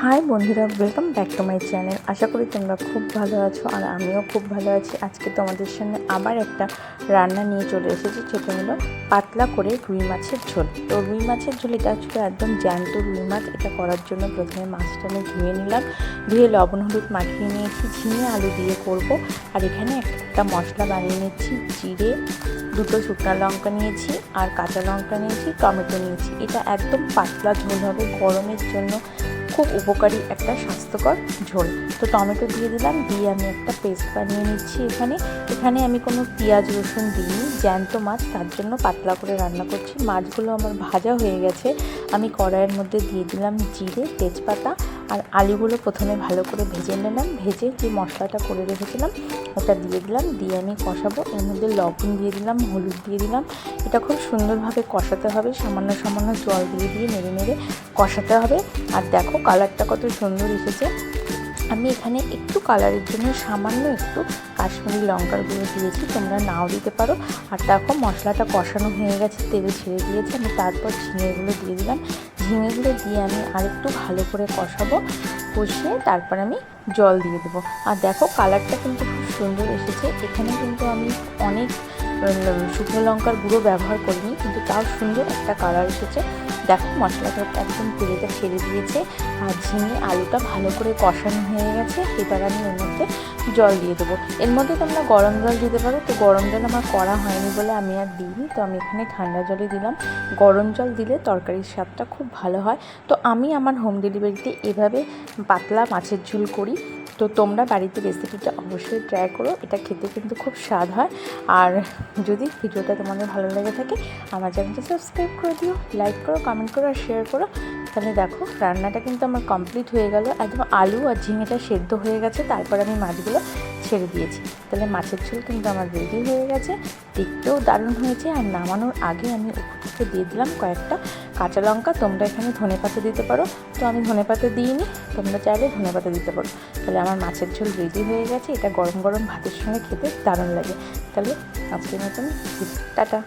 High বন্ধুরা, welcome back to my channel. আশা করি তোমরা খুব ভালো আছো আর আমিও খুব ভালো আছি। আজকে তোমাদের সামনে আবার একটা রান্না নিয়ে চলে এসেছি, সেটা হলো পাতলা করে রুই মাছের ঝোল। তো রুই মাছের ঝোল এটা ছিল একদম জ্যান্ত রুই মাছ। এটা করার জন্য প্রথমে মাছটা আমি ধুয়ে নিলাম, ধুয়ে লবণ হলুদ মাখিয়ে নিয়েছি, ঝিঙে আলু দিয়ে করব। আর এখানে একটা মশলা বানিয়ে নিচ্ছি, জিরে, দুটো শুকনো লঙ্কা নিয়েছি আর কাঁচা লঙ্কা নিয়েছি, টমেটো নিয়েছি। এটা একদম পাতলা ঝোল হবে, গরমের জন্য খুব উপকারী একটা স্বাস্থ্যকর ঝোল। তো টমেটো দিয়ে দিলাম, দিয়ে আমি একটা পেস্ট বানিয়ে নিচ্ছি। এখানে আমি কোনো পেঁয়াজ রসুন দিইনি, জ্যান্ত মাছ তার জন্য পাতলা করে রান্না করছি। মাছগুলো আমার ভাজা হয়ে গেছে। আমি কড়াইয়ের মধ্যে দিয়ে দিলাম জিরে, তেজপাতা আর আলুগুলো প্রথমে ভালো করে ভেজে নিলাম। ভেজে যে মশলাটা করে রেখেছিলাম ওটা দিয়ে দিলাম, দিয়ে আমি কষাবো। এর মধ্যে লবণ দিয়ে দিলাম, হলুদ দিয়ে দিলাম। এটা খুব সুন্দরভাবে কষাতে হবে, সামান্য সামান্য জল দিয়ে দিয়ে নেড়ে নেড়ে কষাতে হবে। আর দেখো কালারটা কত সুন্দর এসেছে। আমি এখানে একটু কালারের জন্য সামান্য একটু কাশ্মীরি লঙ্কার গুঁড়ো দিয়েছি, তোমরা নাও দিতে পারো। আর দেখো মশলাটা কষানো হয়ে গেছে, তেল ছেড়ে দিয়েছে। আমি তারপর ঝিঙেগুলো দিয়ে দিলাম। ঝিঙেগুলো দিয়ে আমি আরেকটু ভালো করে কষাবো, কষিয়ে তারপর আমি জল দিয়ে দেবো। আর দেখো কালারটা কিন্তু খুব সুন্দর এসেছে। এখানে কিন্তু আমি অনেক শুকনো লঙ্কার গুঁড়ো ব্যবহার করিনি, কিন্তু তাও সুন্দর একটা কালার এসেছে। দেখো মশলাটা একদম তেলটা ছেড়ে দিয়েছে আর ঝিঙে আলুটা ভালো করে কষানো হয়ে গেছে। এবার আমি এর মধ্যে জল দিয়ে দেবো। এর মধ্যে তোমরা গরম জল দিতে পারো, তো গরম জল আমার করা হয়নি বলে আমি আর দিইনি, তো আমি এখানে ঠান্ডা জলই দিলাম। গরম জল দিলে তরকারির স্বাদটা খুব ভালো হয়। তো আমি আমার হোম ডেলিভারিতে এভাবে পাতলা মাছের ঝোল করি। তো তোমরা বাড়িতে রেসিপিটা অবশ্যই ট্রাই করো, এটা খেতে কিন্তু খুব স্বাদ হয়। আর যদি ভিডিওটা তোমাদের ভালো লেগে থাকে আমার চ্যানেলটা সাবস্ক্রাইব করে দিও, লাইক করো, কমেন্ট করো আর শেয়ার করো। তাহলে দেখো রান্নাটা কিন্তু আমার কমপ্লিট হয়ে গেল, একদম আলু আর ঝিঙেটা সেদ্ধ হয়ে গেছে। তারপর আমি মাছগুলো ছেড়ে দিয়েছি। তাহলে মাছের ঝোল কিন্তু আমার রেডি হয়ে গেছে, দেখতেও দারুণ হয়েছে। আর নামানোর আগে আমি উপর থেকে দিয়ে দিলাম কয়েকটা কাঁচা লঙ্কা। তোমরা এখানে ধনেপাতা দিতে পারো, তো আমি ধনেপাতা দিইনি, তোমরা চাইলে ধনেপাতা দিতে পারো। তাহলে আমার মাছের ঝোল রেডি হয়ে গেছে। এটা গরম গরম ভাতের সঙ্গে খেতে দারুণ লাগে। তাহলে আজকের মতন টাটা।